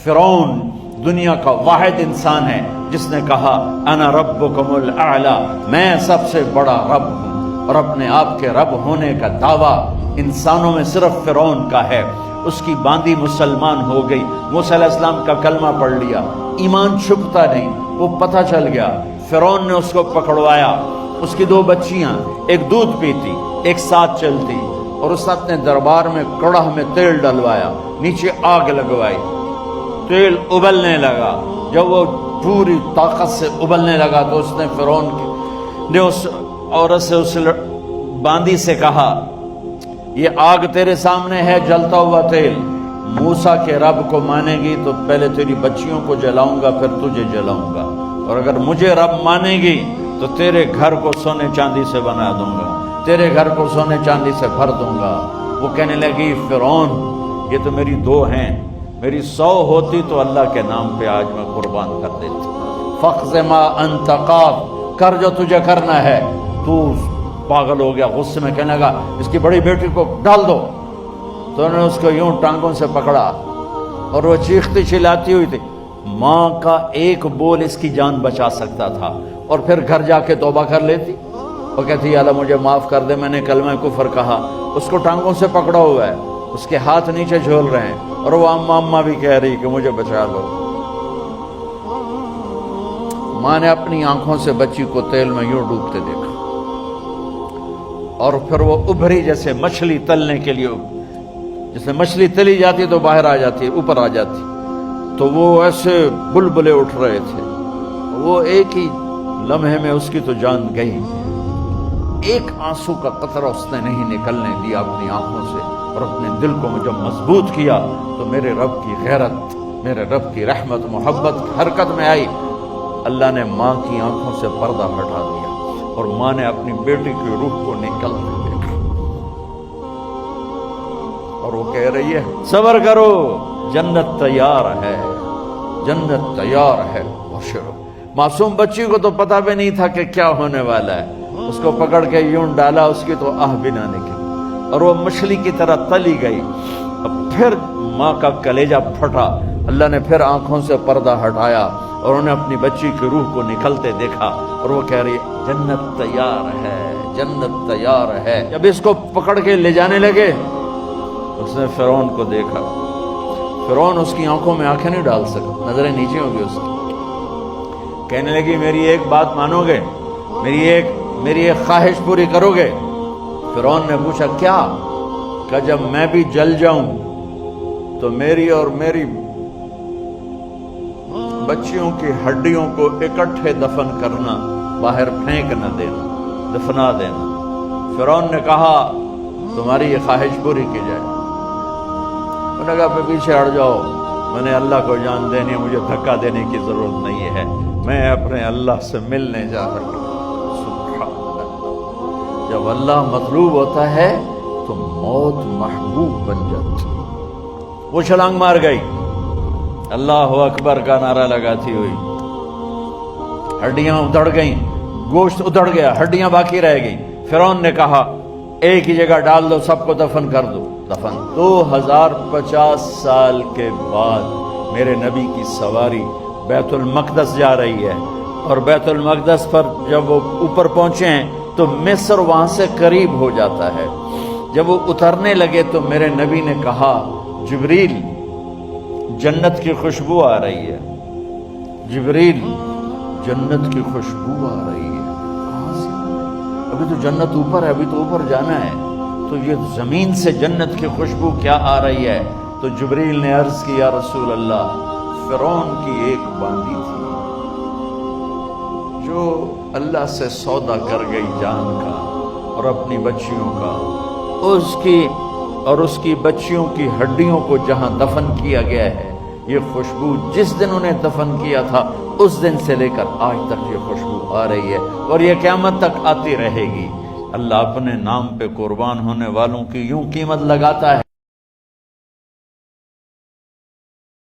فرعون دنیا کا واحد انسان ہے جس نے کہا انا ربکم الاعلی، میں سب سے بڑا رب ہوں، اور اپنے آپ کے رب ہونے کا دعویٰ انسانوں میں صرف فرعون کا ہے۔ اس کی باندی مسلمان ہو گئی، موسیٰ علیہ السلام کا کلمہ پڑھ لیا، ایمان چھپتا نہیں، وہ پتہ چل گیا۔ فرعون نے اس کو پکڑوایا، اس کی 2 بچیاں، ایک دودھ پیتی ایک ساتھ چلتی، اور اس اپنے دربار میں کڑاہ میں تیل ڈلوایا، نیچے آگ لگوائی، تیل ابلنے لگا۔ جب وہ پوری طاقت سے ابلنے لگا تو اس نے فرعون نے اس عورت سے، اس باندی سے کہا یہ آگ تیرے سامنے ہے، جلتا ہوا تیل، موسیٰ کے رب کو مانے گی تو پہلے تیری بچیوں کو جلاؤں گا، پھر تجھے جلاؤں گا، اور اگر مجھے رب مانے گی تو تیرے گھر کو سونے چاندی سے بنا دوں گا، تیرے گھر کو سونے چاندی سے بھر دوں گا۔ وہ کہنے لگی فرعون یہ تو میری 2 ہیں، میری 100 ہوتی تو اللہ کے نام پہ آج میں قربان کر دیتی۔ فَاقْضِ مَا أَنْتَ قَاضٍ، کر جو تجھے کرنا ہے۔ تو پاگل ہو گیا، غصے میں کہنے لگا اس کی بڑی بیٹی کو ڈال دو۔ تو انہوں نے اس کو یوں ٹانگوں سے پکڑا اور وہ چیختی چلاتی ہوئی تھی۔ ماں کا ایک بول اس کی جان بچا سکتا تھا، اور پھر گھر جا کے توبہ کر لیتی۔ وہ کہتی اللہ مجھے معاف کر دے، میں نے کلمہ کفر کہا۔ اس کو ٹانگوں سے پکڑا ہوا ہے، اس کے ہاتھ نیچے جھول رہے ہیں، اور وہ اماں بھی کہہ رہی کہ مجھے بچا لو۔ ماں نے اپنی آنکھوں سے بچی کو تیل میں یوں ڈوبتے دیکھا، اور پھر وہ ابھری جیسے مچھلی تلنے کے لیے، جیسے مچھلی تلی جاتی تو باہر آ جاتی، اوپر آ جاتی، تو وہ ایسے بلبلے اٹھ رہے تھے۔ وہ ایک ہی لمحے میں اس کی تو جان گئی، ایک آنسو کا قطرہ اس نے نہیں نکلنے دیا اپنی آنکھوں سے، اور اپنے دل کو جب مضبوط کیا تو میرے رب کی غیرت، میرے رب کی رحمت محبت حرکت میں آئی۔ اللہ نے ماں کی آنکھوں سے پردہ ہٹا دیا، اور ماں نے اپنی بیٹی کی روح کو نکلتے دیکھا، اور وہ کہہ رہی ہے صبر کرو، جنت تیار ہے، جنت تیار ہے، بشرو۔ معصوم بچی کو تو پتہ بھی نہیں تھا کہ کیا ہونے والا ہے، اس کو پکڑ کے یوں ڈالا، اس کی تو آہ بھی نہ نکلی، اور وہ مچھلی کی طرح تلی گئی۔ اب پھر ماں کا کلیجہ پھٹا، اللہ نے پھر آنکھوں سے پردہ ہٹایا، اور انہیں اپنی بچی کی روح کو نکلتے دیکھا، اور وہ کہہ رہی ہے جنت تیار ہے، جنت تیار ہے۔ جب اس کو پکڑ کے لے جانے لگے، اس نے فرعون کو دیکھا۔ فرعون اس کی آنکھوں میں آنکھیں نہیں ڈال سکا، نظریں نیچے ہو گئی اس کی۔ کہنے لگی میری ایک بات مانو گے، میری ایک خواہش پوری کرو گے؟ فرعون نے پوچھا کیا؟ کہ جب میں بھی جل جاؤں تو میری اور میری بچیوں کی ہڈیوں کو اکٹھے دفن کرنا، باہر پھینک نہ دینا، دفنا دینا۔ فرعون نے کہا تمہاری یہ خواہش پوری کی جائے۔ انہوں نے کہا پہ پیچھے ہٹ جاؤ، میں نے اللہ کو جان دینی ہے، مجھے دھکا دینے کی ضرورت نہیں ہے، میں اپنے اللہ سے ملنے جا رہا ہوں۔ سبحان اللہ، جب اللہ مطلوب ہوتا ہے تو موت محبوب بن جاتی۔ وہ چھلانگ مار گئی، اللہ اکبر کا نعرہ لگاتی ہوئی، ہڈیاں ادھڑ گئیں، گوشت ادھڑ گیا، ہڈیاں باقی رہ گئیں۔ فرعون نے کہا ایک ہی جگہ ڈال دو، سب کو دفن کر دو۔ دفن 2050 سال کے بعد میرے نبی کی سواری بیت المقدس جا رہی ہے، اور بیت المقدس پر جب وہ اوپر پہنچے ہیں تو مصر وہاں سے قریب ہو جاتا ہے۔ جب وہ اترنے لگے تو میرے نبی نے کہا جبریل جنت کی خوشبو آ رہی ہے، جبریل جنت کی خوشبو آ رہی ہے۔ کہاں سے؟ ابھی تو جنت اوپر ہے، ابھی تو اوپر جانا ہے، تو یہ زمین سے جنت کی خوشبو کیا آ رہی ہے؟ تو جبریل نے عرض کی یا رسول اللہ، فرعون کی ایک باندی تھی جو اللہ سے سودا کر گئی جان کا اور اپنی بچیوں کا، اس کی بچیوں کی ہڈیوں کو جہاں دفن کیا گیا ہے، یہ خوشبو جس دن انہیں دفن کیا تھا اس دن سے لے کر آج تک یہ خوشبو آ رہی ہے، اور یہ قیامت تک آتی رہے گی۔ اللہ اپنے نام پہ قربان ہونے والوں کی یوں قیمت لگاتا ہے۔